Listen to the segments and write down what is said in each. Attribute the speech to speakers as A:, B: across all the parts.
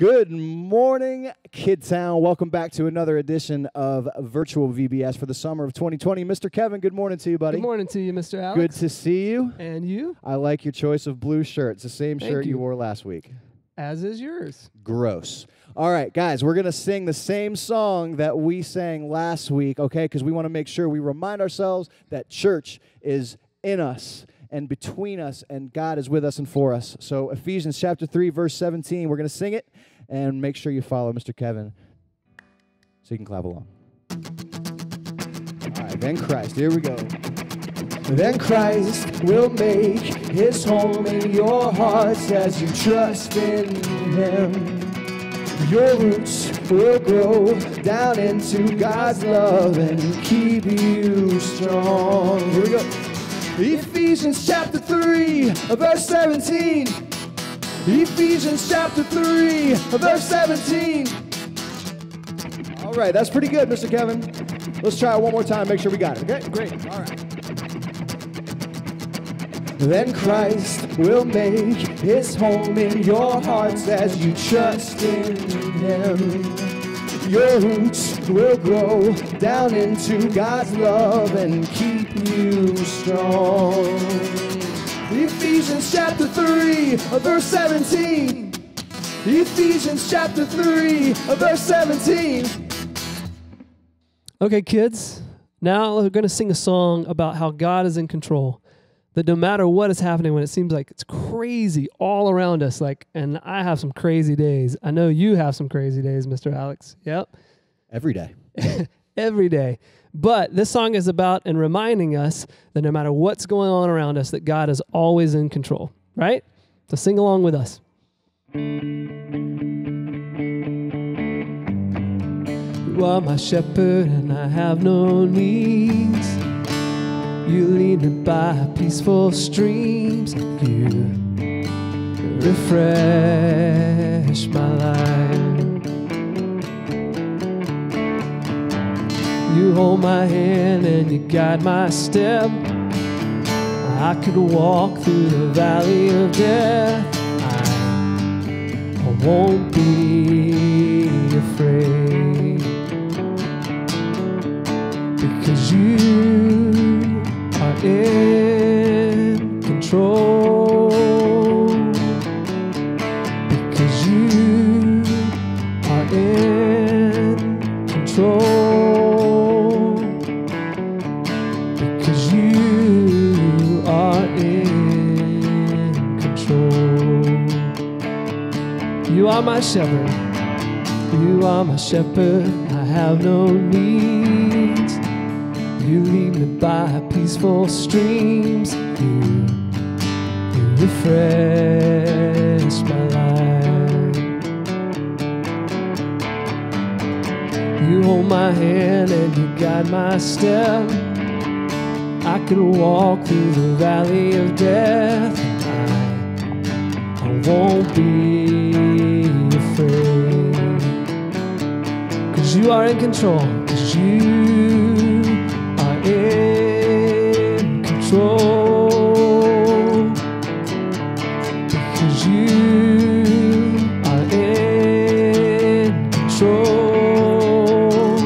A: Good morning, Kidtown. Welcome back to another edition of Virtual VBS for the summer of 2020. Mr. Kevin, good morning to you, buddy.
B: Good morning to you, Mr. Alex.
A: Good to see you.
B: And you?
A: I like your choice of blue shirts, the same shirt you wore last week.
B: As is yours.
A: Gross. All right, guys, we're going to sing the same song that we sang last week, okay, because we want to make sure we remind ourselves that church is in us and between us, and God is with us and for us. So Ephesians chapter 3, verse 17, we're going to sing it, and make sure you follow Mr. Kevin so you can clap along. All right, then Christ, here we go. Then Christ will make his home in your hearts as you trust in him. Your roots will grow down into God's love and keep you strong. Here we go. Ephesians chapter 3, verse 17. Ephesians chapter 3, verse 17. All right, that's pretty good, Mr. Kevin. Let's try it one more time, make sure we got it, okay? Great, all right. Then Christ will make his home in your hearts as you trust in him. Your roots will grow down into God's love and keep you strong. Ephesians chapter 3, verse 17. Ephesians chapter 3, verse 17.
B: Okay, kids, now we're going to sing a song about how God is in control. That no matter what is happening, when it seems like it's crazy all around us, and I have some crazy days. I know you have some crazy days, Mr. Alex. Yep.
A: Every day.
B: Every day. But this song is about and reminding us that no matter what's going on around us, that God is always in control, right? So sing along with us. You are my shepherd and I have no needs. You lead me by peaceful streams. You refresh my life. You hold my hand and you guide my step. I could walk through the valley of death. I won't be afraid, because you are in control, because you are in control, because you are in control. You are my shepherd, you are my shepherd, I have no needs. You lead me by peaceful streams. You refresh my life. You hold my hand and you guide my step. I could walk through the valley of death. I won't be afraid, 'cause you are in control. 'Cause you in control, because you are in control,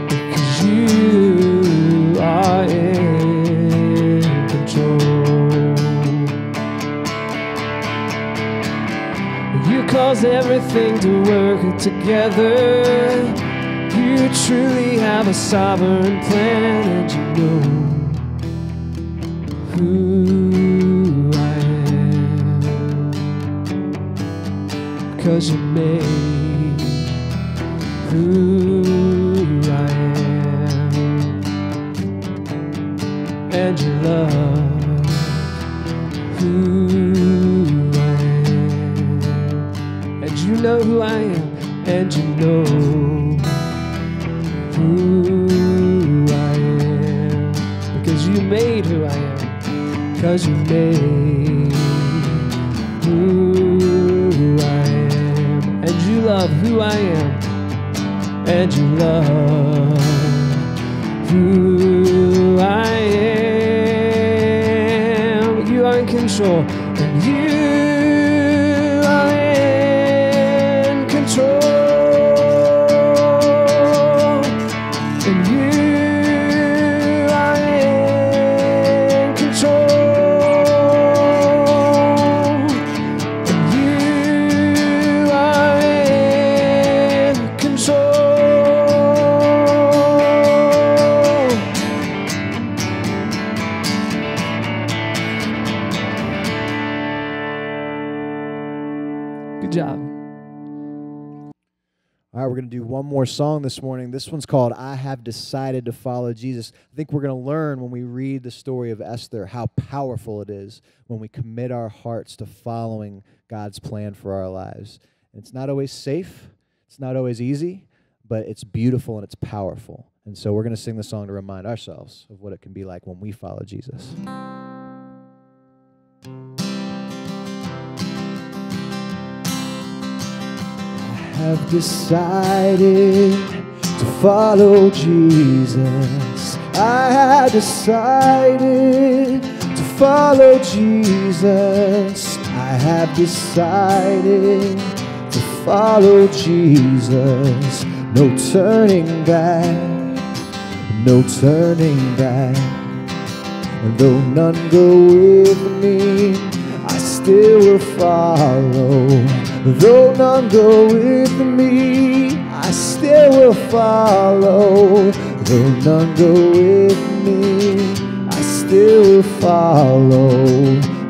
B: because you are in control. You cause everything to work together. You truly have a sovereign plan, and you know who I am, 'cause you made who I am, and you love who I am, and you know who I am, and you know who I am, because you made who I am, because you made who I am, and you love who I am, and you love who I am. You are in control, and you are in Good job.
A: All right, we're going to do one more song this morning. This one's called I Have Decided to Follow Jesus. I think we're going to learn when we read the story of Esther how powerful it is when we commit our hearts to following God's plan for our lives. And it's not always safe, it's not always easy, but it's beautiful and it's powerful. And so we're going to sing the song to remind ourselves of what it can be like when we follow Jesus. Have decided to follow Jesus. I have decided to follow Jesus. I have decided to follow Jesus. No turning back, no turning back. And though none go with me, I still will follow. Though none go with me, I still will follow. Though none go with me, I still will follow.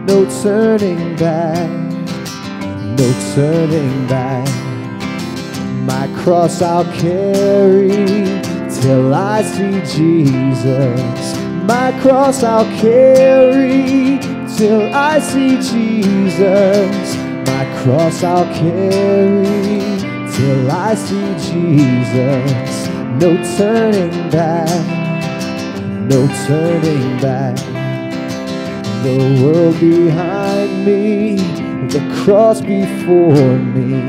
A: No turning back, no turning back. My cross I'll carry till I see Jesus. My cross I'll carry till I see Jesus. My cross I'll carry till I see Jesus. No turning back, no turning back. The world behind me, the cross before me.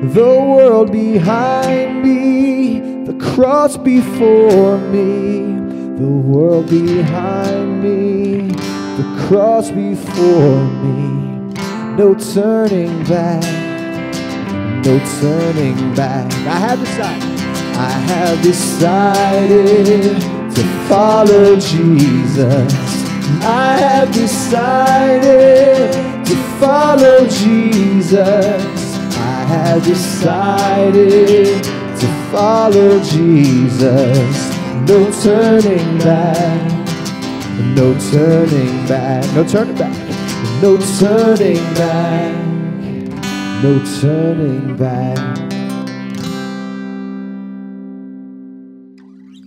A: The world behind me, the cross before me. The world behind me, the cross before me. No turning back, no turning back. I have decided to follow Jesus. I have decided to follow Jesus. I have decided to follow Jesus. No turning back, no turning back, no turning back. No turning back, no turning back.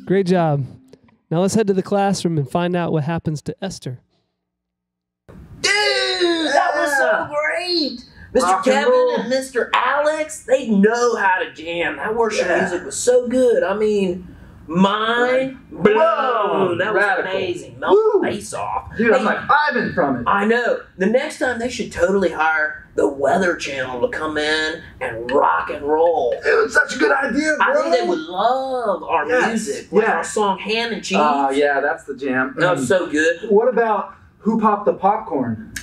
B: Great job. Now let's head to the classroom and find out what happens to Esther.
C: Dude, that was so great. Mr. Kevin and Mr. Alex, they know how to jam. That worship music was so good. I mean, mind blown. That was amazing. Melt the face off.
D: Dude, I'm like vibing from it.
C: I know. The next time they should totally hire the Weather Channel to come in and rock and roll.
D: Dude, such a good idea, bro.
C: I think they would love our music. Like our song Ham and Cheese.
D: Oh, yeah, that's the jam.
C: That was so good.
D: What about Who Popped the Popcorn?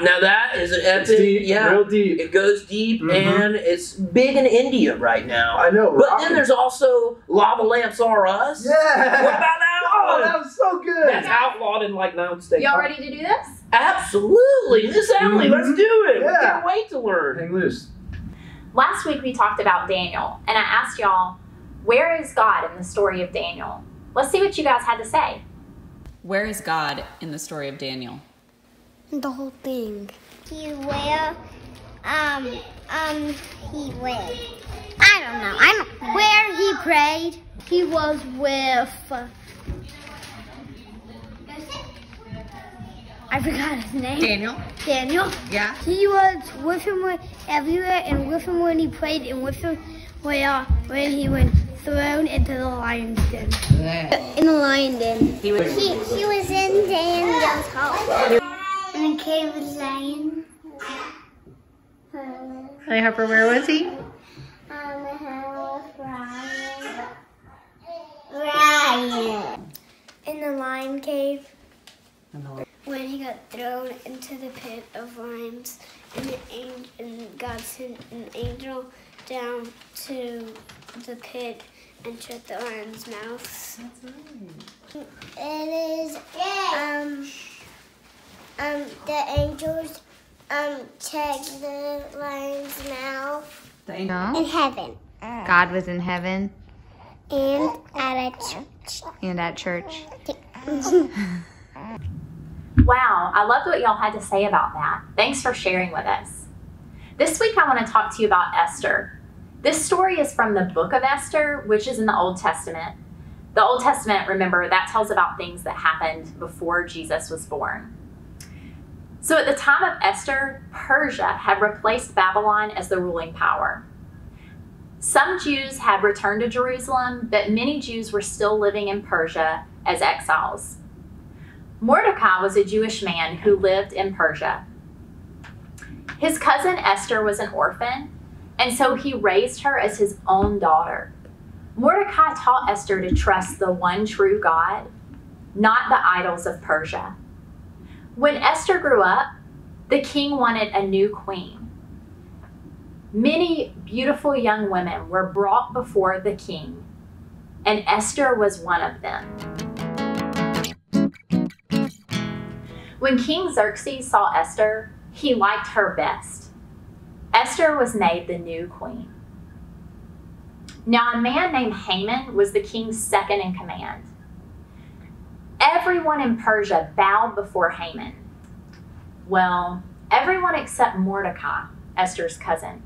C: Now that is an epic.
D: It's deep,
C: yeah,
D: real deep.
C: It goes deep, and it's big in India right now.
D: I know.
C: But then there's also Lava Lamps Are Us.
D: Yeah.
C: What about that one?
D: Oh, that was so good.
C: That's outlawed in like 9 states.
E: Y'all ready to do this?
C: Absolutely. Miss Emily, let's do it.
D: Yeah.
C: We can't wait to learn.
D: Hang loose.
E: Last week we talked about Daniel, and I asked y'all, where is God in the story of Daniel? Let's see what you guys had to say.
F: Where is God in the story of Daniel?
G: The whole thing. He will, I don't know. Where he prayed, he was with, I forgot his name. Daniel.
F: Yeah.
G: He was with him everywhere, and with him when he prayed, and with him where he went thrown into the lion's den. In the lion den. He was in Daniel's house. In the cave of the lion.
F: Hey, Harper, where was he?
G: Ryan. In the lion cave. When he got thrown into the pit of lions, and God sent an angel down to the pit and shut the lion's mouth. That's right. It is the angels check the lion's mouth.
F: The angel?
G: In heaven.
F: God was in heaven.
G: And at a church.
F: And at church.
E: Wow, I loved what y'all had to say about that. Thanks for sharing with us. This week I want to talk to you about Esther. This story is from the book of Esther, which is in the Old Testament. The Old Testament, remember, that tells about things that happened before Jesus was born. So at the time of Esther, Persia had replaced Babylon as the ruling power. Some Jews had returned to Jerusalem, but many Jews were still living in Persia as exiles. Mordecai was a Jewish man who lived in Persia. His cousin Esther was an orphan, and so he raised her as his own daughter. Mordecai taught Esther to trust the one true God, not the idols of Persia. When Esther grew up, the king wanted a new queen. Many beautiful young women were brought before the king, and Esther was one of them. When King Xerxes saw Esther, he liked her best. Esther was made the new queen. Now, a man named Haman was the king's second in command. Everyone in Persia bowed before Haman. Well, everyone except Mordecai, Esther's cousin.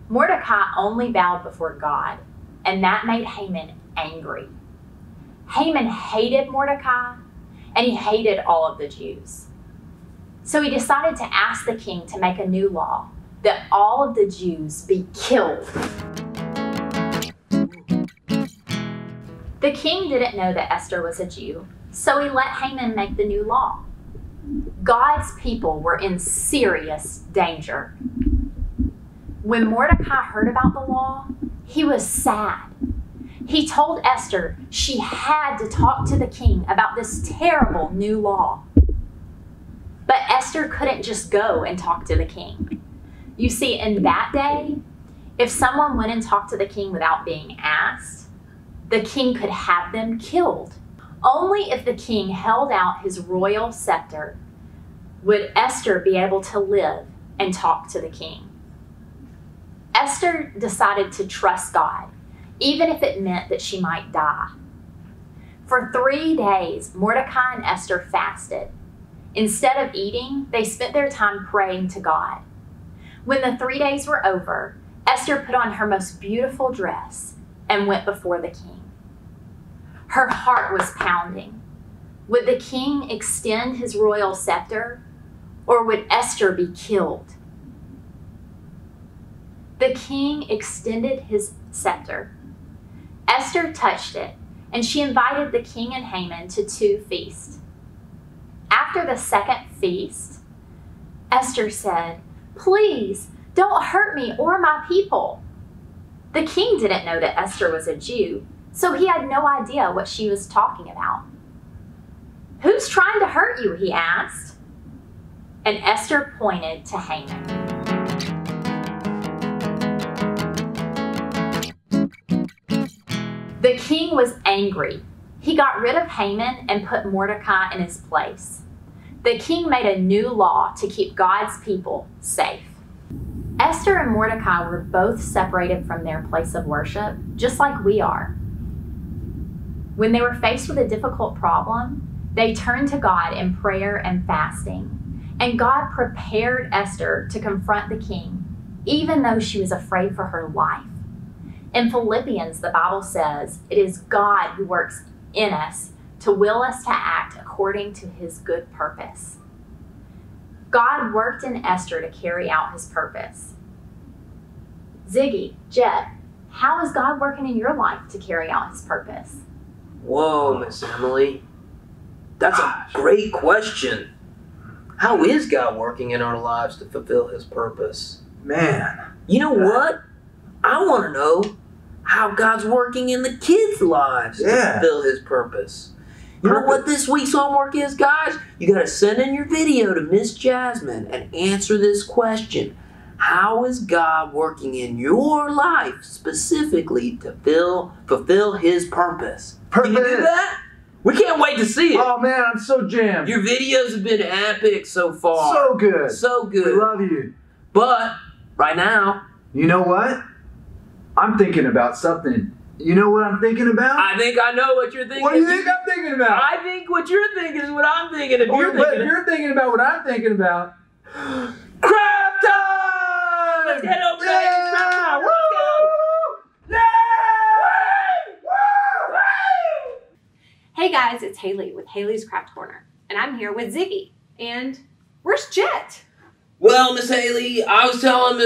E: Mordecai only bowed before God, and that made Haman angry. Haman hated Mordecai, and he hated all of the Jews. So he decided to ask the king to make a new law that all of the Jews be killed. The king didn't know that Esther was a Jew, so he let Haman make the new law. God's people were in serious danger. When Mordecai heard about the law, he was sad. He told Esther she had to talk to the king about this terrible new law. But Esther couldn't just go and talk to the king. You see, in that day, if someone went and talked to the king without being asked, the king could have them killed. Only if the king held out his royal scepter would Esther be able to live and talk to the king. Esther decided to trust God, even if it meant that she might die. For 3 days, Mordecai and Esther fasted. Instead of eating, they spent their time praying to God. When the 3 days were over, Esther put on her most beautiful dress and went before the king. Her heart was pounding. Would the king extend his royal scepter, or would Esther be killed? The king extended his scepter. Esther touched it, and she invited the king and Haman to 2 feasts. After the second feast, Esther said, "Please, don't hurt me or my people." The king didn't know that Esther was a Jew, so he had no idea what she was talking about. "Who's trying to hurt you?" he asked. And Esther pointed to Haman. The king was angry. He got rid of Haman and put Mordecai in his place. The king made a new law to keep God's people safe. Esther and Mordecai were both separated from their place of worship, just like we are. When they were faced with a difficult problem, they turned to God in prayer and fasting. And God prepared Esther to confront the king, even though she was afraid for her life. In Philippians, the Bible says, "It is God who works in us to will us to act according to his good purpose." God worked in Esther to carry out his purpose. Ziggy, Jed, how is God working in your life to carry out his purpose?
C: Whoa, Miss Emily. That's a great question. How is God working in our lives to fulfill his purpose?
D: Man.
C: You know what? I want to know how God's working in the kids' lives to fulfill his purpose. You know what this week's homework is, guys? You got to send in your video to Miss Jasmine and answer this question. How is God working in your life specifically to fulfill his purpose? Can you do that? We can't wait to see it.
D: Oh man, I'm so jammed.
C: Your videos have been epic so far.
D: So good.
C: So good.
D: We love you.
C: But right now,
D: you know what? I'm thinking about something. You know what I'm thinking about?
C: I think I know what you're thinking.
D: What do you think I'm thinking about?
C: I think what you're thinking is what I'm thinking. If
D: you're thinking about what I'm thinking about,
C: crap time! Let's get over to Haley's Craft Corner. Let's go.
H: Hey guys, it's Haley with Haley's Craft Corner, and I'm here with Ziggy. And where's Jet?
C: Well, Miss Haley, I was telling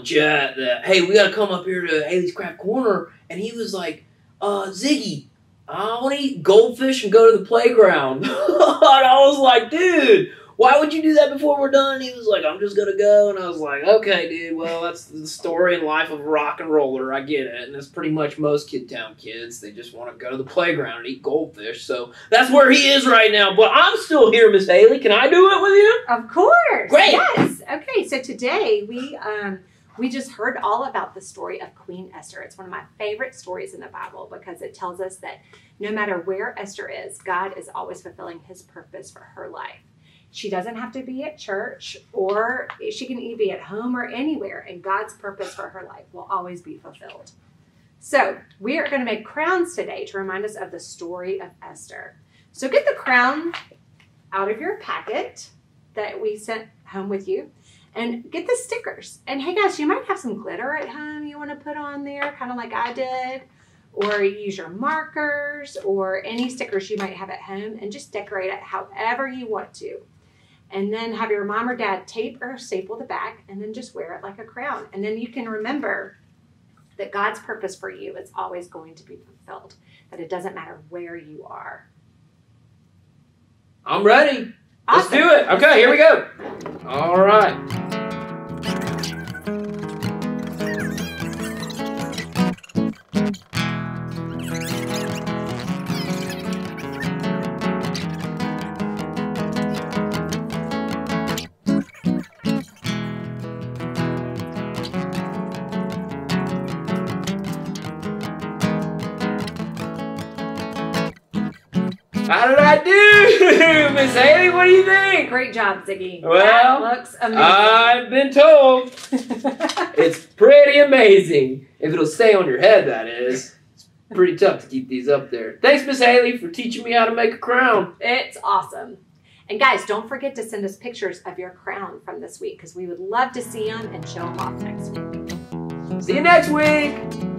C: Jet that, hey, we got to come up here to Haley's Craft Corner, and he was like, Ziggy, I want to eat goldfish and go to the playground. And I was like, dude, why would you do that before we're done? And he was like, I'm just going to go. And I was like, okay, dude, well, that's the story and life of a rock and roller. I get it. And that's pretty much most Kid Town kids. They just want to go to the playground and eat goldfish. So that's where he is right now. But I'm still here, Miss Haley. Can I do it with you?
H: Of course.
C: Great.
H: Yes. Okay, so today we just heard all about the story of Queen Esther. It's one of my favorite stories in the Bible because it tells us that no matter where Esther is, God is always fulfilling his purpose for her life. She doesn't have to be at church, or she can be at home or anywhere, and God's purpose for her life will always be fulfilled. So we are going to make crowns today to remind us of the story of Esther. So get the crown out of your packet that we sent home with you, and get the stickers. And hey guys, you might have some glitter at home you want to put on there, kind of like I did, or use your markers or any stickers you might have at home, and just decorate it however you want to. And then have your mom or dad tape or staple the back, and then just wear it like a crown. And then you can remember that God's purpose for you is always going to be fulfilled, that it doesn't matter where you are.
C: I'm ready.
H: Awesome.
C: Let's do it. Okay, here we go. All right. How did I do, Miss Haley? What do you think?
H: Great job, Ziggy.
C: Well,
H: that looks amazing.
C: I've been told it's pretty amazing. If it'll stay on your head, that is. It's pretty tough to keep these up there. Thanks, Miss Haley, for teaching me how to make a crown.
H: It's awesome. And guys, don't forget to send us pictures of your crown from this week, because we would love to see them and show them off next week.
C: See you next week.